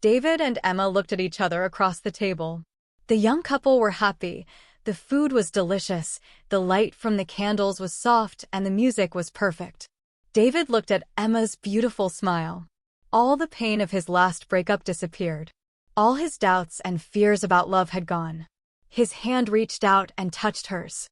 David and Emma looked at each other across the table. The young couple were happy. The food was delicious, the light from the candles was soft, and the music was perfect. David looked at Emma's beautiful smile. All the pain of his last breakup disappeared. All his doubts and fears about love had gone. His hand reached out and touched hers.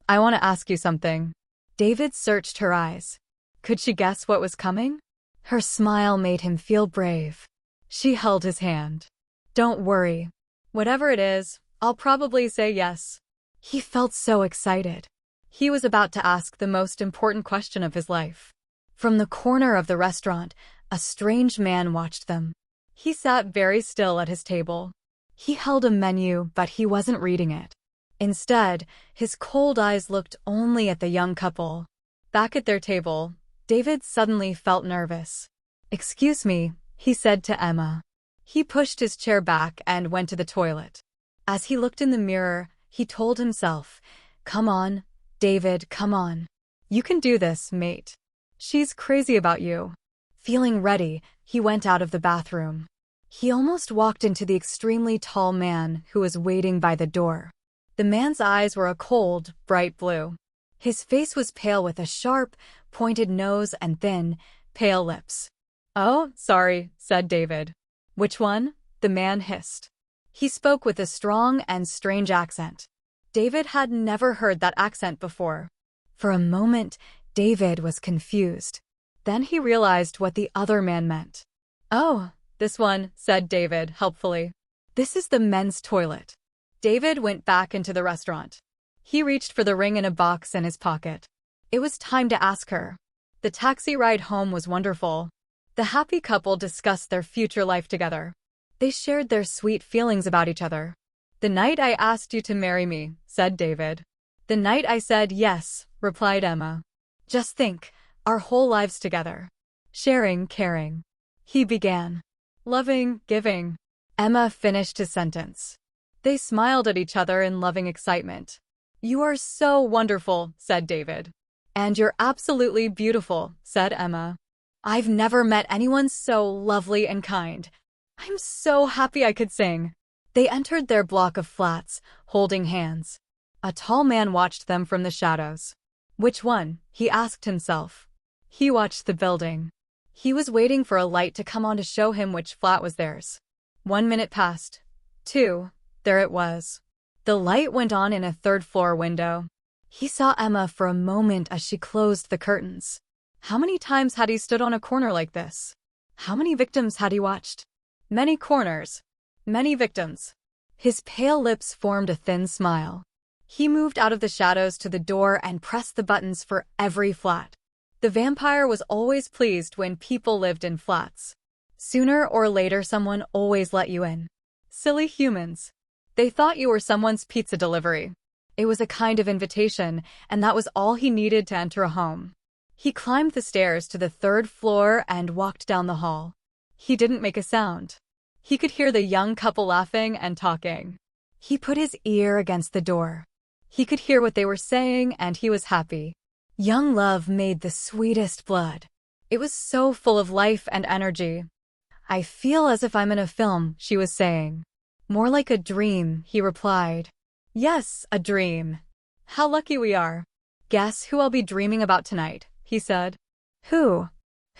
"I want to ask you something." David searched her eyes. Could she guess what was coming? Her smile made him feel brave. She held his hand. "Don't worry. Whatever it is, I'll probably say yes." He felt so excited. He was about to ask the most important question of his life. From the corner of the restaurant, a strange man watched them. He sat very still at his table. He held a menu, but he wasn't reading it. Instead, his cold eyes looked only at the young couple. Back at their table, David suddenly felt nervous. "Excuse me," he said to Emma. He pushed his chair back and went to the toilet. As he looked in the mirror, he told himself, "Come on, David, come on. You can do this, mate. She's crazy about you." Feeling ready, he went out of the bathroom. He almost walked into the extremely tall man who was waiting by the door. The man's eyes were a cold, bright blue. His face was pale with a sharp, pointed nose and thin, pale lips. "Oh, sorry," said David. "Which one?" the man hissed. He spoke with a strong and strange accent. David had never heard that accent before. For a moment, David was confused. Then he realized what the other man meant. "Oh, this one," said David helpfully. "This is the men's toilet." David went back into the restaurant. He reached for the ring in a box in his pocket. It was time to ask her. The taxi ride home was wonderful. The happy couple discussed their future life together. They shared their sweet feelings about each other. "The night I asked you to marry me," said David. "The night I said yes," replied Emma. "Just think, our whole lives together. Sharing, caring." He began. "Loving, giving." Emma finished his sentence. They smiled at each other in loving excitement. "You are so wonderful," said David. "And you're absolutely beautiful," said Emma. "I've never met anyone so lovely and kind. I'm so happy I could sing." They entered their block of flats, holding hands. A tall man watched them from the shadows. "Which one?" he asked himself. He watched the building. He was waiting for a light to come on to show him which flat was theirs. 1 minute passed. 2. There it was. The light went on in a third-floor window. He saw Emma for a moment as she closed the curtains. How many times had he stood on a corner like this? How many victims had he watched? Many corners. Many victims. His pale lips formed a thin smile. He moved out of the shadows to the door and pressed the buttons for every flat. The vampire was always pleased when people lived in flats. Sooner or later someone always let you in. Silly humans. They thought you were someone's pizza delivery. It was a kind of invitation, and that was all he needed to enter a home. He climbed the stairs to the 3rd floor and walked down the hall. He didn't make a sound. He could hear the young couple laughing and talking. He put his ear against the door. He could hear what they were saying, and he was happy. Young love made the sweetest blood. It was so full of life and energy. "I feel as if I'm in a film," she was saying. "More like a dream," he replied. "Yes, a dream. How lucky we are." "Guess who I'll be dreaming about tonight," he said. Who?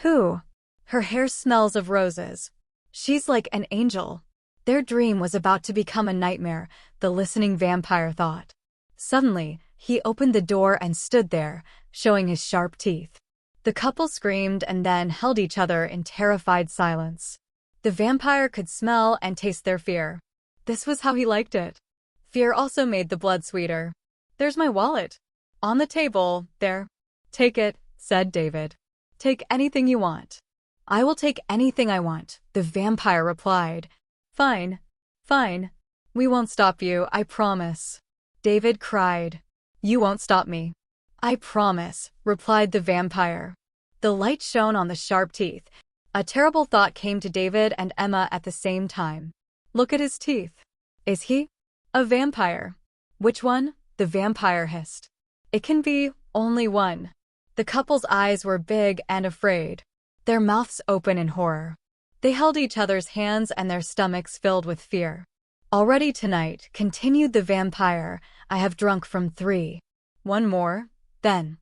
Who? Her hair smells of roses. She's like an angel." Their dream was about to become a nightmare, the listening vampire thought. Suddenly, he opened the door and stood there, showing his sharp teeth. The couple screamed and then held each other in terrified silence. The vampire could smell and taste their fear. This was how he liked it. Fear also made the blood sweeter. "There's my wallet. On the table, there." "Take it," said David. "Take anything you want." "I will take anything I want," the vampire replied. "Fine. Fine. We won't stop you, I promise." David cried. "You won't stop me." "I promise," replied the vampire. The light shone on the sharp teeth. A terrible thought came to David and Emma at the same time. Look at his teeth. Is he a vampire? "Which one?" the vampire hissed. "It can be only one." The couple's eyes were big and afraid. Their mouths open in horror. They held each other's hands and their stomachs filled with fear. Already tonight, continued the vampire, I have drunk from 3. One more, then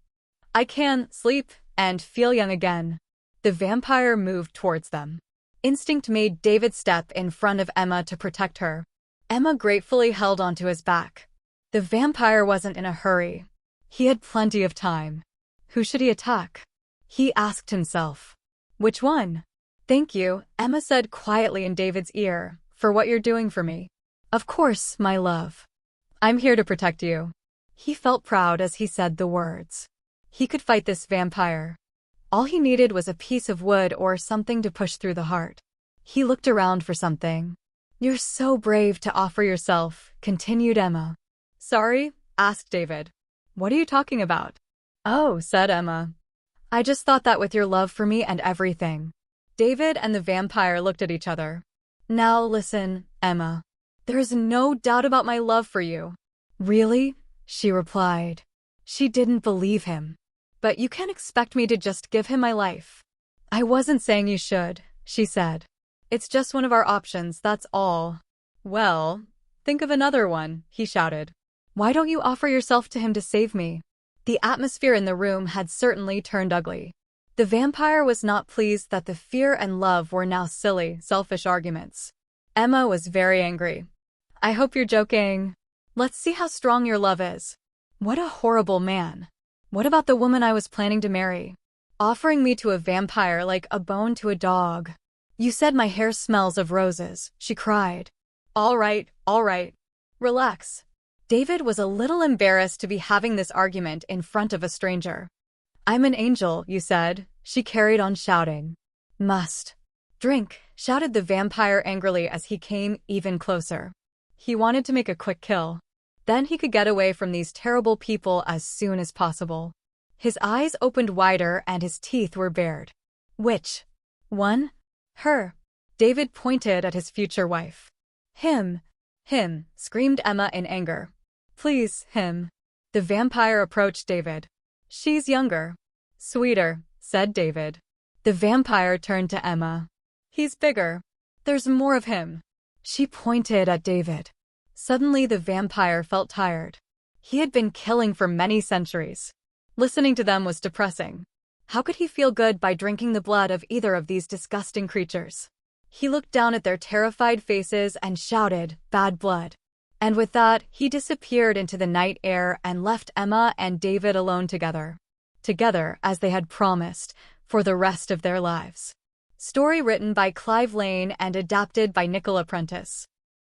I can sleep and feel young again. The vampire moved towards them. Instinct made David step in front of Emma to protect her. Emma gratefully held onto his back. The vampire wasn't in a hurry. He had plenty of time. Who should he attack? He asked himself. Which one? Thank you, Emma said quietly in David's ear, for what you're doing for me. Of course, my love. I'm here to protect you. He felt proud as he said the words. He could fight this vampire. All he needed was a piece of wood or something to push through the heart. He looked around for something. You're so brave to offer yourself, continued Emma. Sorry? Asked David. What are you talking about? Oh, said Emma. I just thought that with your love for me and everything. David and the vampire looked at each other. Now listen, Emma. There is no doubt about my love for you. Really? She replied. She didn't believe him. But you can't expect me to just give him my life. I wasn't saying you should, she said. It's just one of our options, that's all. Well, think of another one, he shouted. Why don't you offer yourself to him to save me? The atmosphere in the room had certainly turned ugly. The vampire was not pleased that the fear and love were now silly, selfish arguments. Emma was very angry. I hope you're joking. Let's see how strong your love is. What a horrible man. What about the woman I was planning to marry? Offering me to a vampire like a bone to a dog. You said my hair smells of roses, she cried. All right. Relax. David was a little embarrassed to be having this argument in front of a stranger. I'm an angel, you said, she carried on shouting. Must. Drink, shouted the vampire angrily as he came even closer. He wanted to make a quick kill. Then he could get away from these terrible people as soon as possible. His eyes opened wider and his teeth were bared. Which one? Her. David pointed at his future wife. Him, screamed Emma in anger. Please, him. The vampire approached David. She's younger. Sweeter, said David. The vampire turned to Emma. He's bigger. There's more of him. She pointed at David. Suddenly the vampire felt tired. He had been killing for many centuries. Listening to them was depressing. How could he feel good by drinking the blood of either of these disgusting creatures? He looked down at their terrified faces and shouted, "Bad blood." And with that, he disappeared into the night air and left Emma and David alone together. Together, as they had promised, for the rest of their lives. Story written by Clive Lane and adapted by Nicola Prentice.